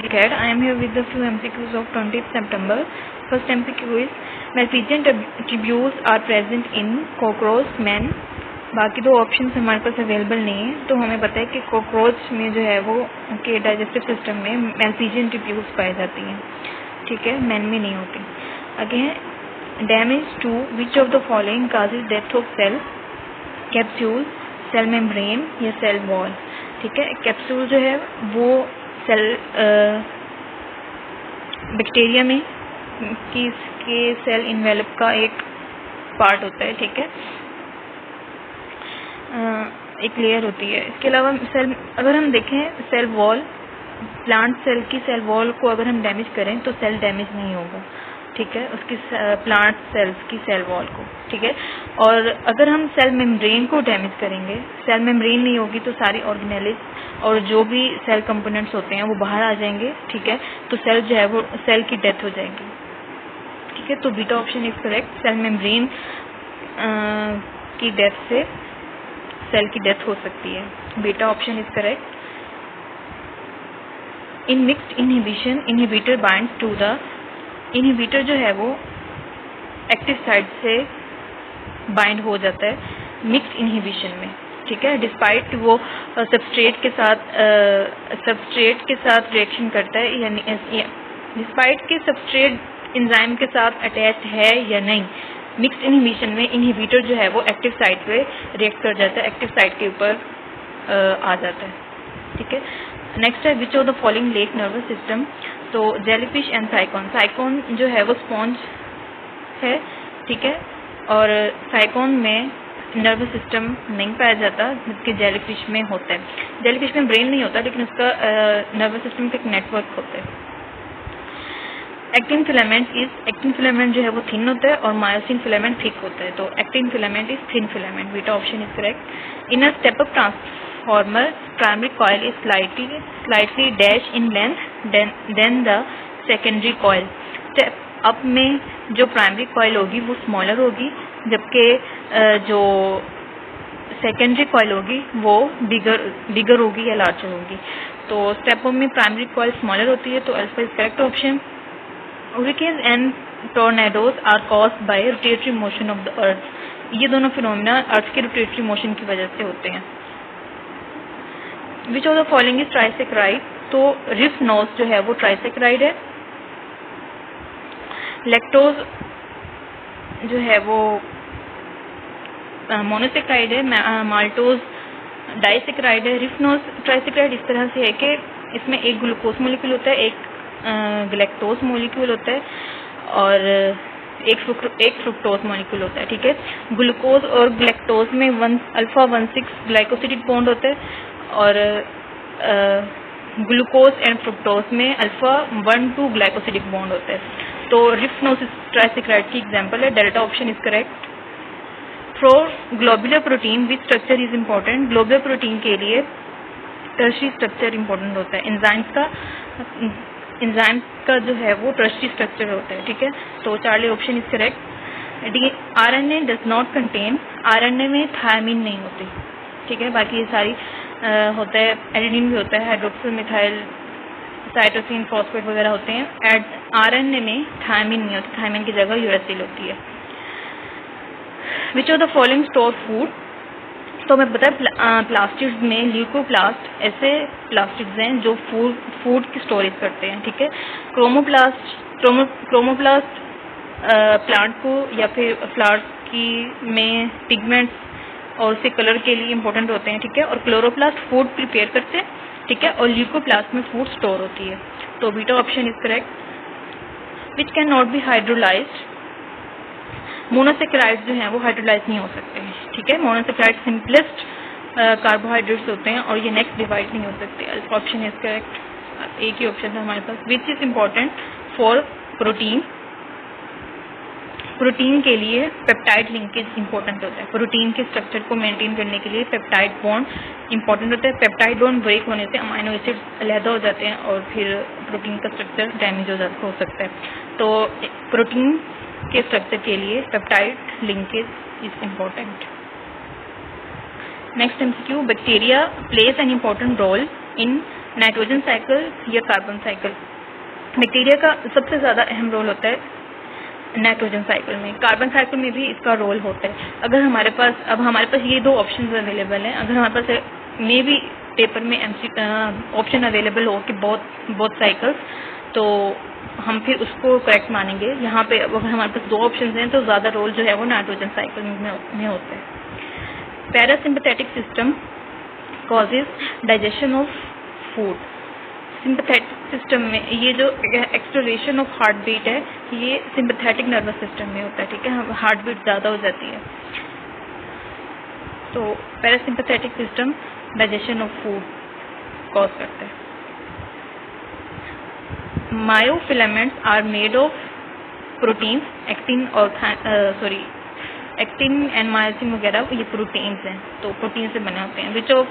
Cat. I am here with the few MCQs of 20th September. First MCQ is Malpighian tubules are present in cockroach men. बाकी दो option हमारे पास available नहीं है, तो हमें पता है कि कॉकरोच में जो है वो के डाइजेस्टिव सिस्टम में मैल्पीजियन ट्यूब्यूल्स पाई जाती हैं, ठीक है, मैन में नहीं होती। Again damage to which of the following causes death of cell, capsule, cell membrane या सेल वॉल, ठीक है। कैप्सूल जो है वो सेल बैक्टीरिया में के सेल इन्वेलप का एक पार्ट होता है, ठीक है, एक लेयर होती है। इसके अलावा सेल, अगर हम देखें सेल वॉल, प्लांट सेल की सेल वॉल को अगर हम डैमेज करें तो सेल डैमेज नहीं होगा, ठीक है, उसकी प्लांट सेल्स की सेल वॉल को, ठीक है। और अगर हम सेल मेम्ब्रेन को डैमेज करेंगे, सेल मेम्ब्रेन नहीं होगी तो सारी ऑर्गेनेल्स और जो भी सेल कंपोनेंट्स होते हैं वो बाहर आ जाएंगे, ठीक है, तो सेल जो है वो सेल की डेथ हो जाएगी, ठीक है। तो beta option is correct. Cell membrane की डेथ से सेल की डेथ हो सकती है, beta option is correct. In mixed inhibition inhibitor binds to the, inhibitor जो है वो एक्टिव साइड से बाइंड हो जाता है मिक्स्ड इनहिबिशन में, ठीक है, डिस्पाइट वो सबस्ट्रेट के साथ रिएक्शन करता है, यानी डिस्पाइट के सबस्ट्रेट एंजाइम के साथ अटैच है या नहीं। मिक्स्ड इनहिबिशन में इनहिबिटर जो है वो एक्टिव साइट पे रिएक्ट कर जाता है, एक्टिव साइट के ऊपर आ जाता है, ठीक है। नेक्स्ट है विच of the following lake nervous system, तो जेलीफिश एंड साइकॉन, साइकॉन जो है वो स्पॉन्ज है, ठीक है, और साइकॉन में नर्वस सिस्टम नहीं पाया जाता जबकि जेलीफिश में होता है। जेलीफिश में ब्रेन नहीं होता लेकिन उसका नर्वस सिस्टम का एक नेटवर्क होता है। Actin filament is, actin filament जो है वो थिन होता है और मायोसिन फिलामेंट थिक होता है, तो actin filament is thin filament, beta option is correct. In a step up transformer primary coil is slightly dash in length than the secondary coil. Step up में जो primary coil होगी वो smaller होगी जबकि जो सेकेंडरी कॉइल होगी वो बिगर होगी या लार्जर होगी। तो स्टेप अप में प्राइमरी कॉइल स्मॉलर होती है, तो alpha is correct option. Hurricanes and tornadoes are caused by rotatory motion of the earth. ये दोनों फिनोमिना अर्थ के रोटेटरी मोशन की वजह से होते हैं। Which of the following is trisaccharide, तो रिफ नोज जो है वो ट्राइसेक्राइड है। लैक्टोज जो है वो मोनोसेक्राइड है। माल्टोज डाइसेक्राइड है। रिफ नोज ट्राइसेक्राइड इस तरह से है कि इसमें एक ग्लूकोज मोलिक्यूल होता है, एक ग्लैक्टोज मॉलिक्यूल होता है और एक फ्रुक्टोज मॉलिक्यूल होता है, ठीक है। ग्लूकोज और ग्लैक्टोज में अल्फा 1,6 ग्लाइकोसिडिक बॉन्ड होता है और ग्लूकोज एंड फ्रुक्टोज में अल्फा 1,2 ग्लाइकोसिडिक बॉन्ड होता है। तो रिफनोसिस ट्राइसेक्राइड की एग्जांपल है, delta option is correct. For globular protein which structure is important, globular protein के लिए टर्शरी स्ट्रक्चर इम्पोर्टेंट होता है। एंजाइम का जो है वो टर्शरी स्ट्रक्चर होता है, ठीक है, तो Charlie option is correct. RNA does not contain, RNA में थायमिन नहीं होती, ठीक है, बाकी ये सारी होता है, एडेनिन भी होता है, हाइड्रोक्सिल मिथाइल साइटोसिन फॉस्फेट वगैरह होते हैं। आरएनए में थायमिन नहीं होती, थायमिन की जगह यूरेसिल होती है। विच of the following store food, तो हमें पता है प्लास्टिड्स में ल्यूकोप्लास्ट ऐसे प्लास्टिड्स हैं जो फूड की स्टोरेज करते हैं, ठीक है। क्रोमोप्लास्ट प्लांट को या फिर फ्लावर्स की में पिगमेंट्स और उसके कलर के लिए इंपॉर्टेंट होते हैं, ठीक है, और क्लोरोप्लास्ट फूड प्रिपेयर करते हैं, ठीक है, और ल्यूकोप्लास्ट में फूड स्टोर होती है, तो beta option is correct. Which can not be hydrolysed, monosaccharides जो हैं वो हाइड्रोलाइज नहीं हो सकते हैं, ठीक है, मोनोसेक्राइड सिंपलेस्ट कार्बोहाइड्रेट्स होते हैं और ये नेक्स्ट डिवाइड नहीं हो सकते, अल्फा ऑप्शन इज करेक्ट। एक ही ऑप्शन है हमारे पास। Which is important for protein, protein के लिए पेप्टाइड लिंकेज इंपॉर्टेंट होता है, प्रोटीन के स्ट्रक्चर को मेंटेन करने के लिए पेप्टाइड बॉन्ड इंपॉर्टेंट होता है। पेप्टाइड बॉन्ड ब्रेक होने से अमाइनो एसिड्स अलहदा हो जाते हैं और फिर प्रोटीन का स्ट्रक्चर डैमेज हो सकता है, तो प्रोटीन के स्ट्रक्चर के लिए peptide linkage is important. Next MCQ, bacteria place an important role in nitrogen cycle या कार्बन साइकिल। बैक्टीरिया का सबसे ज़्यादा अहम रोल होता है नाइट्रोजन साइकिल में। कार्बन साइकिल में भी इसका रोल होता है। अगर हमारे पास ये दो ऑप्शंस अवेलेबल हैं, अगर हमारे पास मे भी पेपर में ऑप्शन अवेलेबल हो कि बोथ साइकिल्स, तो हम फिर उसको करेक्ट मानेंगे। यहाँ पे अगर हमारे पास दो ऑप्शंस हैं तो ज़्यादा रोल जो है वो नाइट्रोजन साइकिल में होता है। Parasympathetic system causes digestion of food. Sympathetic system में ये जो एक्सेलरेशन ऑफ हार्ट बीट है, ये सिंपथेटिक नर्वस सिस्टम में होता है, ठीक है, हार्ट बीट ज़्यादा हो जाती है। तो parasympathetic system digestion of food cause करता है। Myofilaments are made of proteins, actin and myosin वगैरह ये प्रोटीन्स हैं, तो प्रोटीन से बने होते हैं। Which of